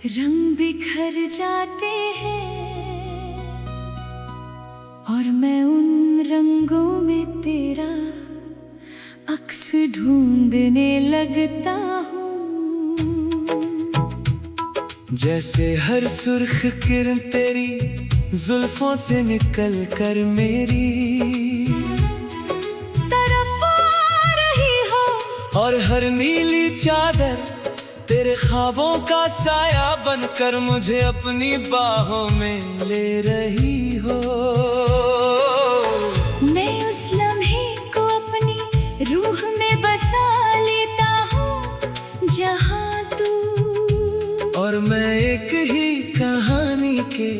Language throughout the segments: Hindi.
रंग बिखर जाते हैं और मैं उन रंगों में तेरा अक्स ढूंढने लगता हूँ। जैसे हर सुर्ख किरण तेरी जुल्फों से निकल कर मेरी तरफ आ रही हो, और हर नीली चादर तेरे ख्वाबों का साया बनकर मुझे अपनी बाहों में ले रही हो। मैं उस लम्हे को अपनी रूह में बसा लेता हूँ जहाँ तू, और मैं एक ही कहानी के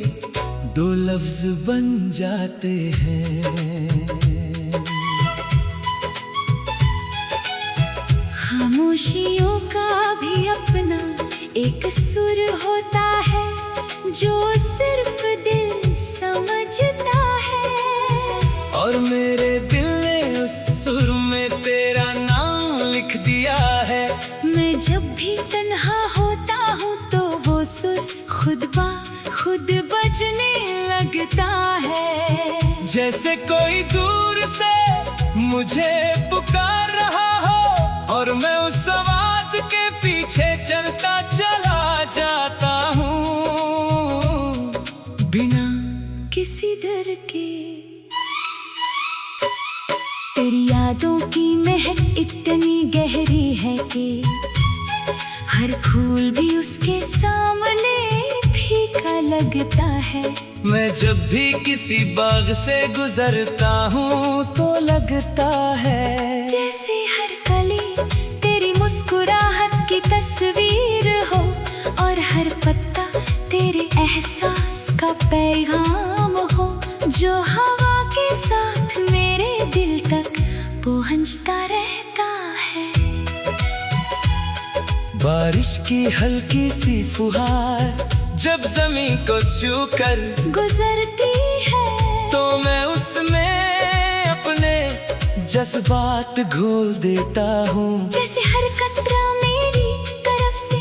दो लफ्ज बन जाते हैं। खामोशियों का भी अपना एक सुर होता है जो सिर्फ दिल समझता है, और मेरे दिल ने उस सुर में तेरा नाम लिख दिया है। मैं जब भी तन्हा होता हूँ तो वो सुर खुद ब खुद बजने लगता है। जैसे कोई दूर से मुझे पुकार रहा हो और मैं उस आवाज के पीछे चलता चला जाता हूँ बिना किसी डर के। तेरी यादों की महक इतनी गहरी है कि हर फूल भी उसके सामने फीका लगता है। मैं जब भी किसी बाग से गुजरता हूँ तो लगता है जैसे हर कली तेरी मुस्कुराहट की तस्वीर हो, और हर पत्ता तेरे एहसास का पैगाम हो, जो हवा के साथ मेरे दिल तक पहुँचता रहता है। बारिश की हल्की सी फुहार जब जमीन को छू कर गुजरती है तो मैं उसमें अपने जज्बात घोल देता हूँ। जैसे हर कतरा मेरी तरफ से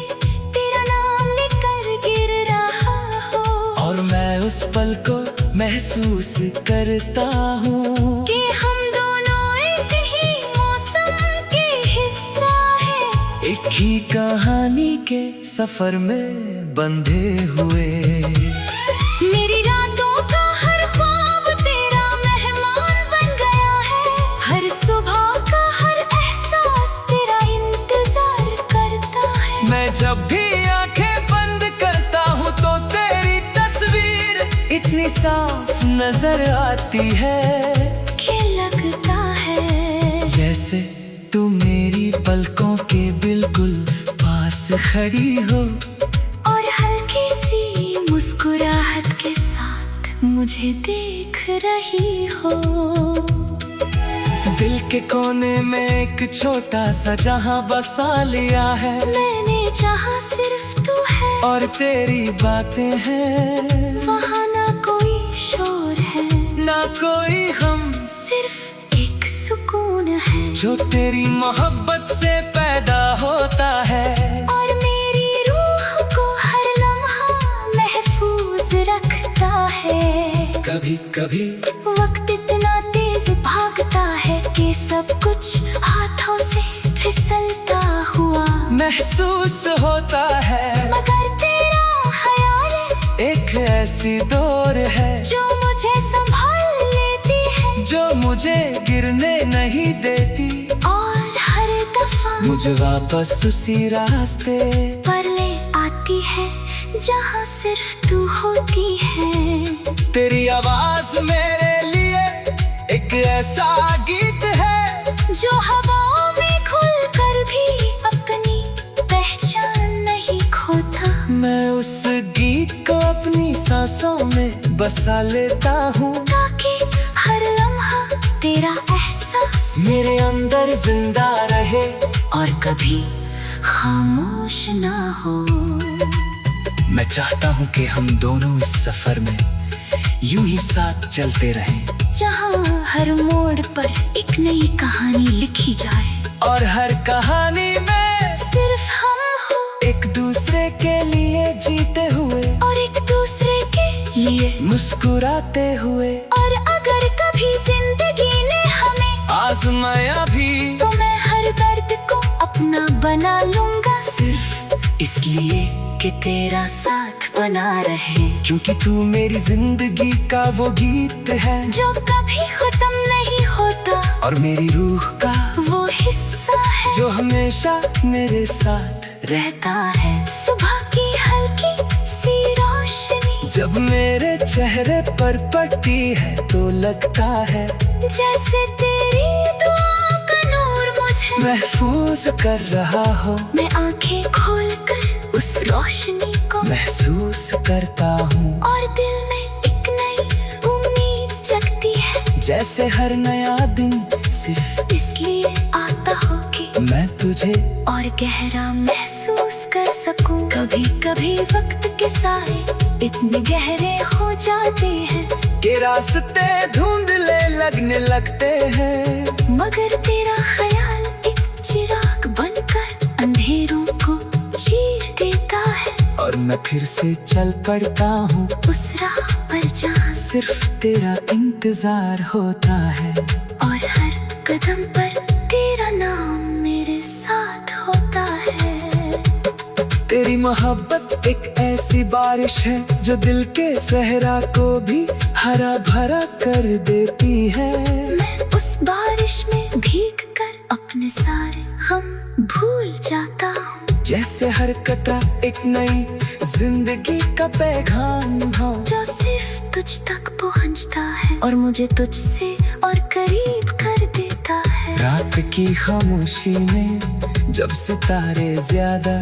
तेरा नाम लेकर गिर रहा हो, और मैं उस पल को महसूस करता हूँ कि हम दोनों एक ही मौसम के हिस्सा हैं, एक ही कहानी के सफर में बंधे हुए। मेरी रातों का हर ख्वाब तेरा मेहमान बन गया है, हर सुबह का हर एहसास तेरा इंतजार करता है। मैं जब भी आंखें बंद करता हूँ तो तेरी तस्वीर इतनी साफ नजर आती है कि लगता है जैसे तू मेरी पलकों के बिल्कुल पास खड़ी हो, और हल्की सी मुस्कुराहट के साथ मुझे देख रही हो। दिल के कोने में एक छोटा सा जहां बसा लिया है मैंने जहाँ सिर्फ तू है, और तेरी बातें हैं वहाँ ना कोई शोर है ना कोई हम, सिर्फ एक सुकून है जो तेरी मोहब्बत से पैदा होता है, और मेरी रूह को हर लम्हा महफूज रखता है। कभी कभी वक्त इतना तेज भागता है कि सब कुछ हाथों से फिसलता हुआ महसूस होता है, मगर तेरा ख्याल एक ऐसी दौर है जो मुझे संभाल लेती है, जो मुझे गिरने नहीं देती, और हर दफा मुझे वापस उसी रास्ते पर ले आती है जहाँ सिर्फ तू होती है। तेरी आवाज मेरे लिए एक ऐसा गीत है जो हवाओं में खुल कर भी अपनी पहचान नहीं खोता। मैं उस गीत को अपनी सांसों में बसा लेता हूँ ताकि हर लम्हा तेरा एहसास मेरे अंदर जिंदा रहे और कभी खामोश ना हो। मैं चाहता हूँ कि हम दोनों इस सफर में यूं ही साथ चलते रहें, जहाँ हर मोड़ पर एक नई कहानी लिखी जाए, और हर कहानी में सिर्फ हम हो एक दूसरे के लिए जीते हुए और एक दूसरे के लिए मुस्कुराते हुए। और अगर कभी जिंदगी ने हमें आजमाया भी तो मैं हर दर्द को अपना बना लूंगा, सिर्फ इसलिए कि तेरा साथ बना रहे। क्योंकि तू मेरी जिंदगी का वो गीत है जो कभी खत्म नहीं होता और मेरी रूह का वो हिस्सा है जो हमेशा मेरे साथ रहता है। सुबह की हल्की सी रोशनी जब मेरे चेहरे पर पड़ती है तो लगता है जैसे तेरी दुआ का नूर मुझे महफूज कर रहा हो। मैं आंखें खोलकर उस रोशनी को महसूस करता हूँ और दिल में एक नई उम्मीद जगती है। जैसे हर नया दिन सिर्फ इसलिए आता हो कि मैं तुझे और गहरा महसूस कर सकूं। कभी कभी वक्त के साए इतने गहरे हो जाते हैं के रास्ते धुंधले लगने लगते हैं, मगर तेरा ख्याल एक चिराग बनकर अंधेरों को चीर देता है। और मैं फिर से चल पड़ता हूँ उस राह पर जहाँ सिर्फ तेरा इंतजार होता है और हर कदम पर तेरा नाम मेरे साथ होता है। तेरी मोहब्बत एक ऐसी बारिश है जो दिल के सहरा को भी हरा भरा कर देती है। मैं उस बारिश में भीग कर अपने सारे गम भूल जाता हूँ, जैसे हर कतरा एक नई जिंदगी का पैगाम हो जो सिर्फ तुझ तक पहुँचता है और मुझे तुझसे और करीब कर देता है। रात की खामोशी में जब सितारे ज्यादा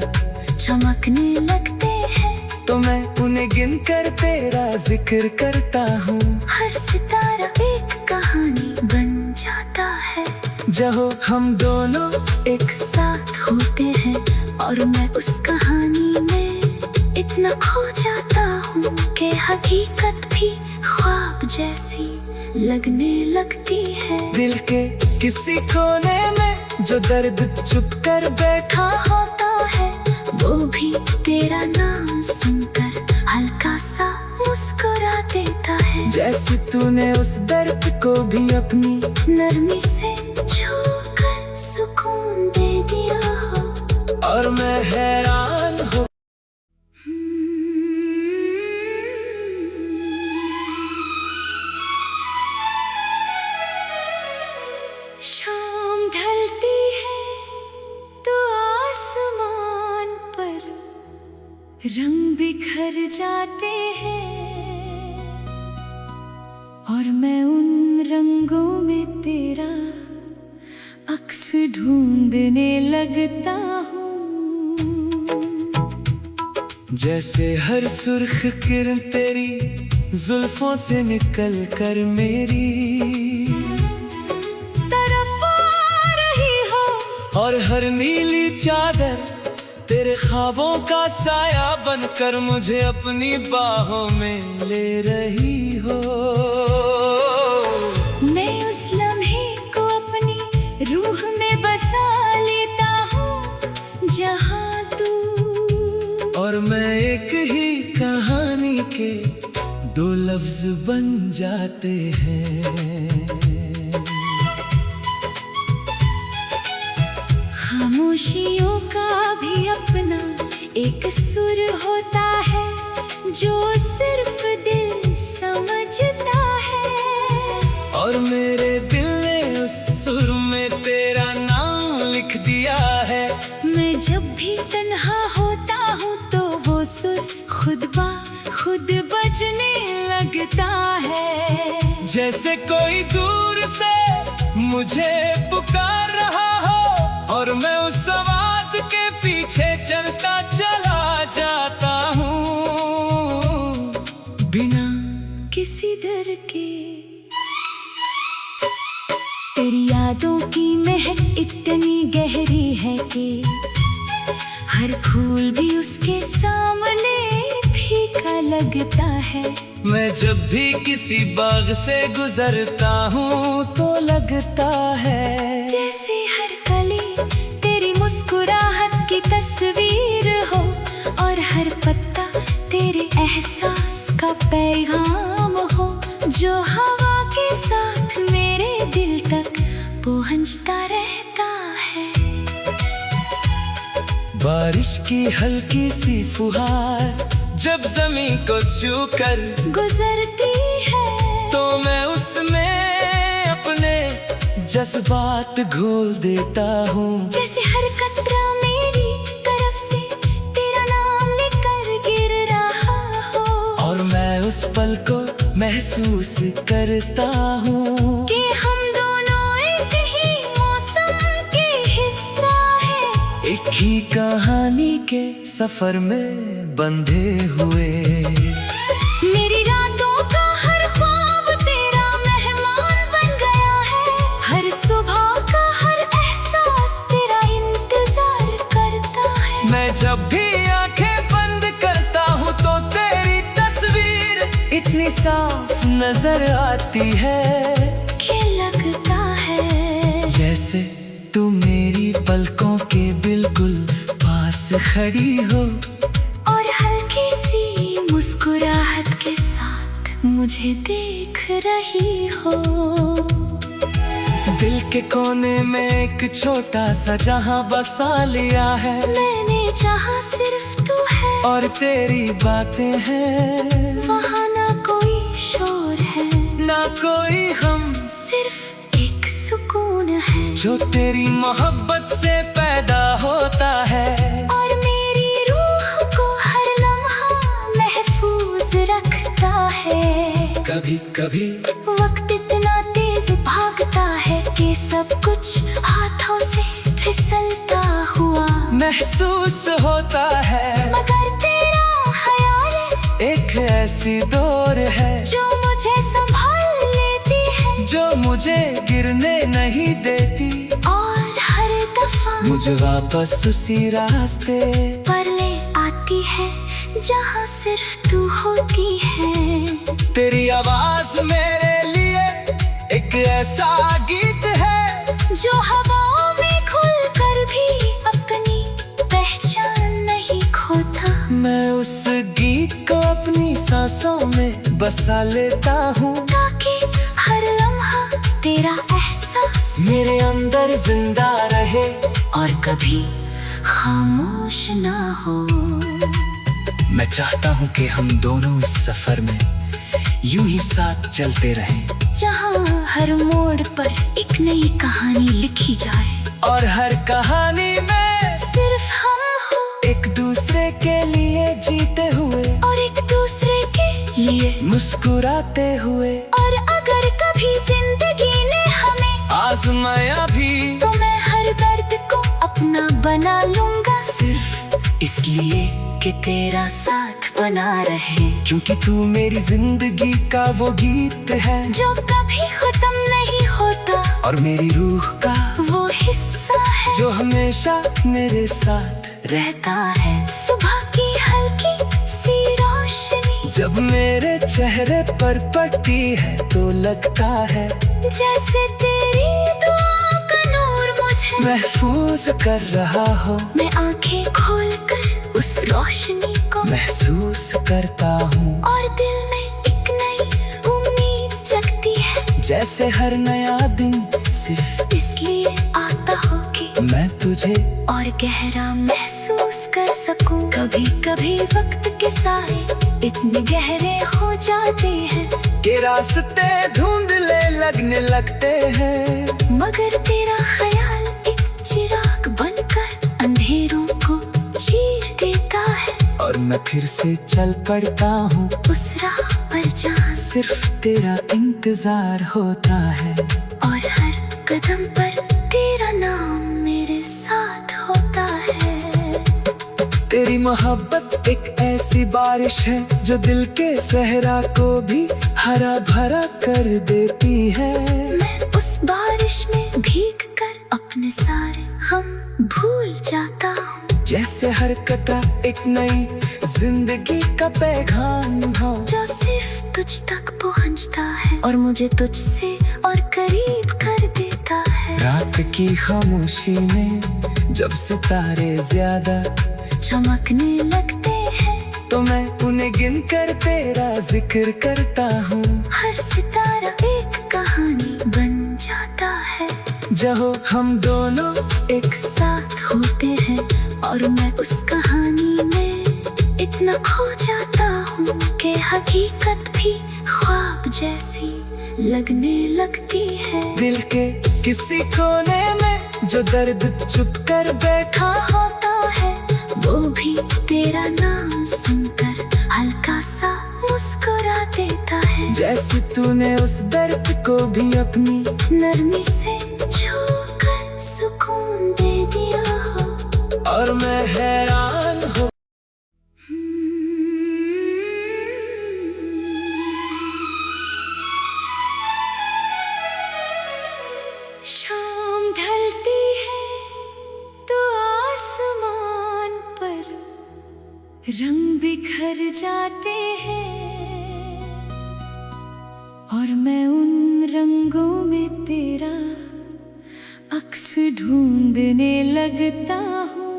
चमकने लगते हैं तो मैं उन्हें गिन कर तेरा जिक्र करता हूँ। हर सितारा एक कहानी बन जाता है जहाँ हम दोनों एक साथ होते हैं और मैं उस कहानी में इतना खो जाता हूँ कि हकीकत भी ख्वाब जैसी लगने लगती है। दिल के किसी कोने में जो दर्द चुप कर बैठा होता है वो भी तेरा नाम सुनकर हल्का सा मुस्कुरा देता है। जैसे तूने उस दर्द को भी अपनी नरमी से छूकर सुकून दे दिया हो और मैं हैरान हो। शाम ढलती है तो आसमान पर रंग बिखर जाते हैं और मैं उन रंगों में तेरा अक्स ढूंढने लगता हूँ। जैसे हर सुर्ख किरण तेरी जुल्फों से निकल कर मेरी तरफ आ रही हो और हर नीली चादर तेरे ख्वाबों का साया बनकर मुझे अपनी बाहों में ले रही हो। मैं उस लम्हे को अपनी रूह में बसा लेता हूँ जहाँ तू और मैं एक ही कहानी के दो लफ्ज बन जाते हैं। खामोशियों का भी अपना एक सुर होता है जो सिर्फ दिल समझता है और मेरे दिल ने उस सुर में तेरा नाम लिख दिया है। मैं जब भी तन्हा होता हूँ तो वो सुर खुद ब खुद बजने लगता है। जैसे कोई दूर से मुझे पुकार रहा हो और मैं उस आवाज के पीछे चलता चला जाता हूँ बिना किसी डर के। तेरी यादों की महक इतनी गहरी है कि हर फूल भी उसके सामने फीका लगता है। मैं जब भी किसी बाग से गुजरता हूँ तो लगता है जैसे हर कली तेरी मुस्कुराहट की तस्वीर हो और हर पत्ता एहसास का पैगाम हो, जो हवा के साथ मेरे दिल तक पहुंचता रहता है। बारिश की हल्की सी फुहार जब जमीन को छू कर गुजरती है, तो मैं उसमें अपने जज्बात घोल देता हूँ। जैसे हर कतरा मेरी तरफ से तेरा नाम लेकर गिर रहा हो, और मैं उस पल को महसूस करता हूँ कि हम दोनों एक ही मौसम के हिस्सा हैं, एक ही कहानी के सफर में बंधे हुए। मेरी रातों का हर ख्वाब तेरा मेहमान बन गया है, हर सुबह का हर एहसास तेरा इंतजार करता है। मैं जब भी आंखें बंद करता हूँ तो तेरी तस्वीर इतनी साफ नजर आती है कि लगता है जैसे तू मेरी पलकों के बिल्कुल पास खड़ी हो, और हल्की सी मुस्कुराहट के साथ मुझे देख रही हो। दिल के कोने में एक छोटा सा जहां बसा लिया है मैंने, जहाँ सिर्फ तू है और तेरी बातें हैं। वहाँ ना कोई शोर है, ना कोई हम, सिर्फ एक सुकून है जो तेरी मोहब्बत से पैदा होता है और मेरी रूह को हर लम्हा महफूज रखता है। कभी कभी वक्त इतना तेज भागता है कि सब कुछ हाथों से फिसलता हुआ महसूस होता है, मगर तेरा ख्याल एक ऐसी दौर है जो मुझे संभाल लेती है, जो मुझे गिरने नहीं देती और हर दफा मुझे वापस उसी रास्ते पर ले आती है जहाँ सिर्फ तू होती है। तेरी आवाज मेरे लिए एक ऐसा गीत है जो हवाओं में खुल कर भी अपनी पहचान नहीं खोता। मैं उस गीत को अपनी सांसों में बसा लेता हूँ ताकि हर लम्हा तेरा एहसास मेरे अंदर जिंदा रहे और कभी खामोश ना हो। मैं चाहता हूँ कि हम दोनों इस सफर में यूं ही साथ चलते रहें, जहाँ हर मोड़ पर एक नई कहानी लिखी जाए और हर कहानी में सिर्फ हम हो, एक दूसरे के लिए जीते हुए और एक दूसरे के लिए मुस्कुराते हुए। और अगर कभी जिंदगी ने हमें आजमाया भी तो मैं हर दर्द को अपना बना लूंगा, सिर्फ इसलिए कि तेरा साथ बना रहे। क्योंकि तू मेरी जिंदगी का वो गीत है जो कभी खत्म नहीं होता, और मेरी रूह का वो हिस्सा है जो हमेशा मेरे साथ रहता है। सुबह की हल्की सी रोशनी जब मेरे चेहरे पर पड़ती है तो लगता है जैसे तेरी दुआ का नूर मुझे महफूज कर रहा हो। मैं आंखें खोलकर उस रोशनी को महसूस करता हूँ, और दिल में एक नई उम्मीद जगती है, जैसे हर नया दिन सिर्फ इसलिए आता हो कि मैं तुझे और गहरा महसूस कर सकूं। कभी कभी वक्त के साए इतने गहरे हो जाते हैं कि रास्ते धुंधले लगने लगते हैं, मगर तेरा ख्याल एक चिराग बनकर अंधेरों को चीर देता है, और मैं फिर से चल पड़ता हूँ उस राह पर जहाँ सिर्फ तेरा इंतजार होता है, और हर कदम पर तेरा नाम मेरे साथ होता है। तेरी मोहब्बत एक ऐसी बारिश है जो दिल के सहरा को भी हरा भरा कर देती है। मैं उस बारिश में भीग कर अपने सारे गम भूल जाता हूँ, जैसे हर कतरा एक नई जिंदगी का पैगाम हो, जो सिर्फ तुझ तक पहुँचता है और मुझे तुझसे और करीब कर देता है। रात की खामोशी में जब सितारे ज्यादा चमकने लगते हैं तो मैं उन्हें गिन गिन कर तेरा जिक्र करता हूँ। हर सितारा एक कहानी बन जाता है। जहो हम दोनों एक साथ होते हैं और मैं उस कहानी में इतना खो जाता हूँ कि हकीकत भी ख्वाब जैसी लगने लगती है। दिल के किसी कोने में जो दर्द चुप कर बैठा होता है, वो भी तेरा नाम सुनकर हल्का सा मुस्कुरा देता है। जैसे तूने उस दर्द को भी अपनी नरमी से छूकर सुकून दे दिया हो। और मैं हैरान हो। शाम ढलती है तो आसमान पर रंग बिखर जाते हैं और मैं उन रंगों में तेरा अक्स ढूंढने लगता हूँ।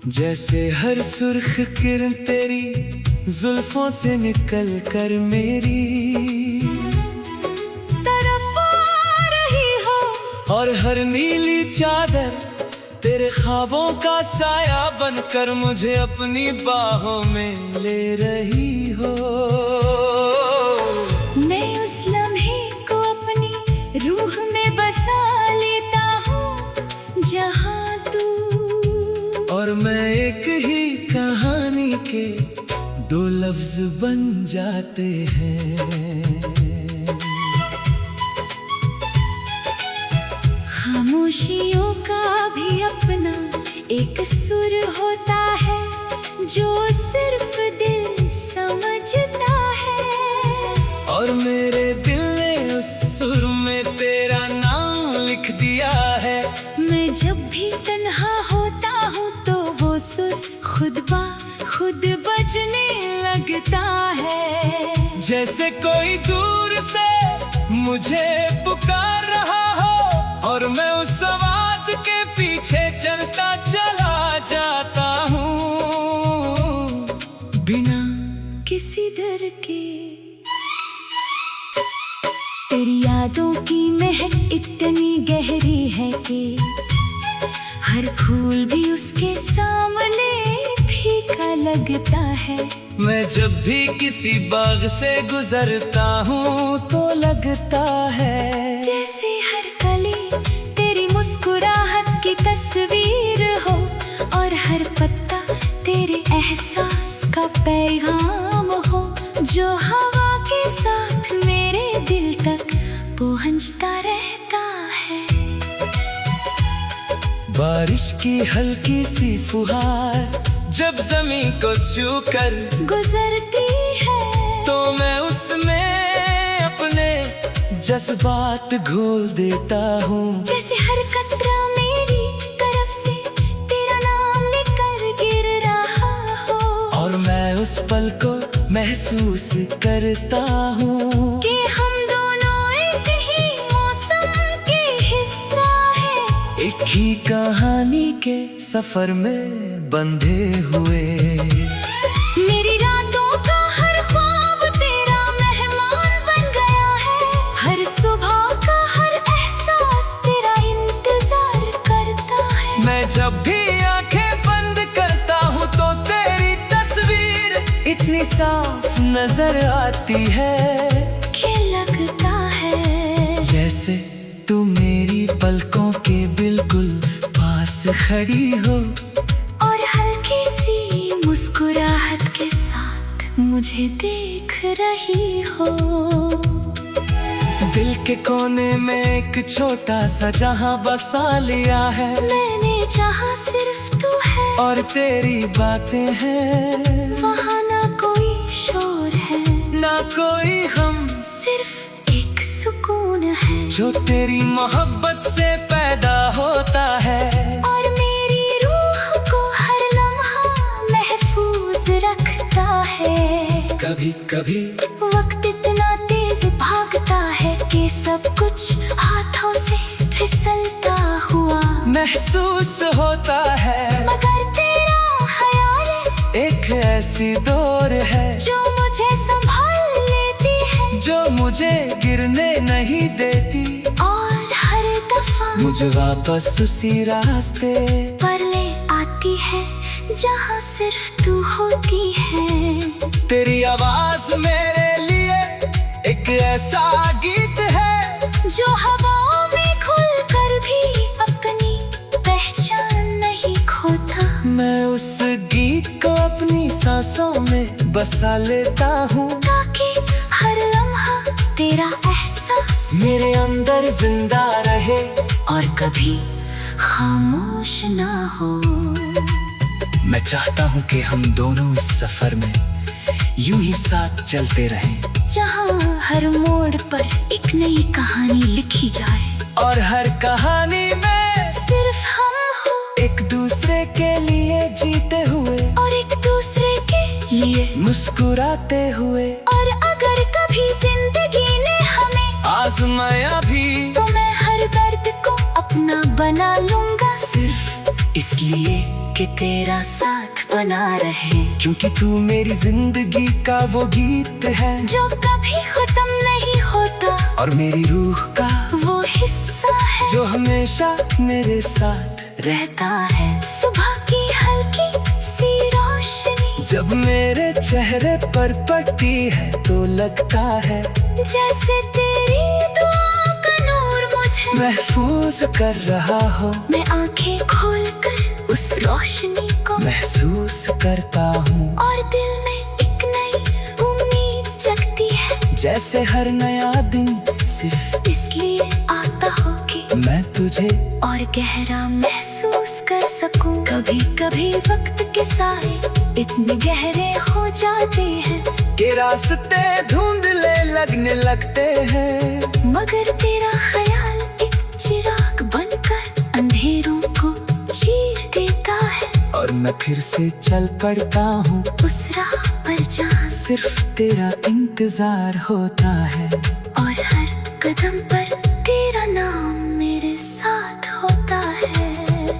जैसे हर सुर्ख किरण तेरी जुल्फों से निकल कर मेरी तरफ आ रही हो, और हर नीली चादर तेरे ख्वाबों का साया बनकर मुझे अपनी बाहों में ले रही हो। मैं उस लम्हे को अपनी रूह में बसा लेता हूँ जहाँ तू। और मैं एक ही कहानी के दो लफ्ज बन जाते हैं। खामोशियों का भी अपना एक सुर होता है जो सिर्फ दिल समझता है। और मेरे दिल ने उस सुर में तेरा नाम लिख दिया है। मैं जब भी तन्हा होता हूँ तो वो सुर खुद ब खुद बजने लगता है। जैसे कोई दूर से मुझे पुकार रहा हो और मैं उस आवाज के पीछे चलता चला जाता हूँ बिना किसी डर के। तेरी यादों की महक इतनी गहरी है कि हर फूल भी उसके सामने फीका लगता है। मैं जब भी किसी बाग से गुजरता हूँ तो लगता है जैसे हर कली तेरी मुस्कुराहट की तस्वीर हो और हर पत्ता तेरे एहसास का पैगाम हो, जो हवा के साथ मेरे दिल तक पहुँचता रहता है। बारिश की हल्की सी फुहार जब जमीन को छू कर गुजरती है तो मैं उसमें अपने जज्बात घोल देता हूँ। जैसे हर कतरा मेरी तरफ से तेरा नाम लेकर गिर रहा हो, और मैं उस पल को महसूस करता हूँ कि हम दोनों एक ही मौसम के हिस्सा है। एक ही कहानी के सफर में बंधे हुए। मेरी रातों का हर ख्वाब तेरा मेहमान बन गया है। हर सुबह का हर एहसास तेरा इंतजार करता है। मैं जब भी आंखें बंद करता हूँ तो तेरी तस्वीर इतनी साफ नजर आती है कि लगता है जैसे तू मेरी पलकों के बिल्कुल पास खड़ी हो और हल्की सी मुस्कुराहट के साथ मुझे देख रही हो। दिल के कोने में एक छोटा सा जहां बसा लिया है मैंने, जहाँ सिर्फ तू है और तेरी बातें हैं। वहाँ ना कोई शोर है ना कोई हम, सिर्फ एक सुकून है जो तेरी मोहब्बत से पैदा होता है और मेरी रूह को हर लम्हा महफूज रखता है। कभी कभी वक्त इतना तेज भागता है कि सब कुछ हाथों से फिसलता हुआ महसूस होता है, मगर तेरा ख्याल एक ऐसी डोर है जो मुझे संभाल लेती है, जो मुझे गिरने नहीं देती, और हर दफा मुझे वापस उसी रास्ते पर ले आती है जहाँ सिर्फ तू होती है। तेरी आवाज मेरे लिए एक ऐसा गीत है जो हवाओं में खुल कर भी अपनी पहचान नहीं खोता। मैं उस गीत को अपनी सांसों में बसा लेता हूँ, ताकि हर लम्हा तेरा एहसास मेरे अंदर जिंदा रहे और कभी खामोश ना हो। मैं चाहता हूँ कि हम दोनों इस सफर में यूं ही साथ चलते रहें, जहाँ हर मोड़ पर एक नई कहानी लिखी जाए, और हर कहानी में सिर्फ हम हो, एक दूसरे के लिए जीते हुए और एक दूसरे के लिए मुस्कुराते हुए। और अगर कभी जिंदगी ने हमें आजमाया भी तो मैं हर दर्द को अपना बना लूंगा, सिर्फ इसलिए कि तेरा साथ बना रहे। क्योंकि तू मेरी जिंदगी का वो गीत है जो कभी खत्म नहीं होता, और मेरी रूह का वो हिस्सा है जो हमेशा मेरे साथ रहता है। सुबह की हल्की सी रोशनी जब मेरे चेहरे पर पड़ती है तो लगता है जैसे तेरी दुआ का नूर मुझे महफूज कर रहा हो। मैं आंखें खोलकर उस रोशनी को महसूस करता हूँ, और दिल में एक नई उम्मीद जगती है, जैसे हर नया दिन सिर्फ इसलिए आता हो कि मैं तुझे और गहरा महसूस कर सकूं। कभी कभी वक्त के साए इतने गहरे हो जाते हैं के रास्ते धुंधले लगने लगते हैं, मगर तेरा ख्याल एक चिराग बनकर अंधेरों को चीर देता है। और मैं फिर से चल पड़ता हूँ उस राह पर जहाँ सिर्फ तेरा इंतजार होता है, और हर कदम पर तेरा नाम मेरे साथ होता है।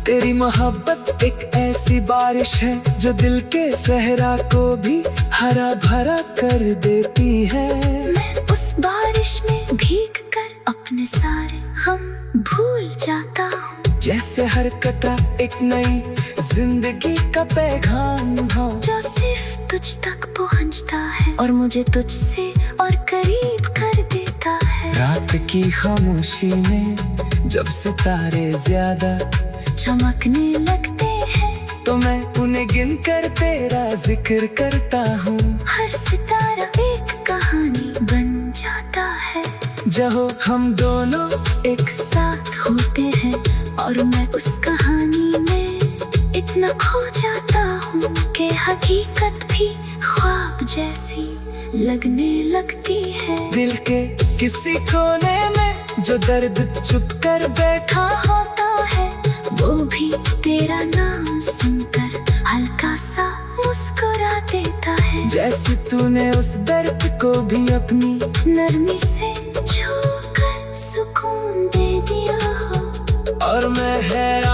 तेरी मोहब्बत एक ऐसी बारिश है जो दिल के सहरा को भी हरा भरा कर देती है। मैं उस बारिश में भीग कर अपने सारे गम भूल जाता हूँ, जैसे हर कतरा एक नई जिंदगी का पैगाम हो जो सिर्फ तुझ तक पहुँचता है और मुझे तुझसे और करीब कर देता है। रात की खामोशी में जब सितारे ज्यादा चमकने लगते हैं तो मैं उन्हें गिन कर तेरा जिक्र करता हूँ। हर सितारा एक कहानी बन जाता है, जहाँ हम दोनों एक साथ होते हैं, और मैं उस कहानी में इतना खो जाता हूँ कि हकीकत भी ख्वाब जैसी लगने लगती है। दिल के किसी कोने में जो दर्द चुप कर बैठा होता है, वो भी तेरा नाम सुनकर हल्का सा मुस्कुरा देता है, जैसे तूने उस दर्द को भी अपनी नरमी से छूकर सुकून दे दिया हो। और मैं हैरान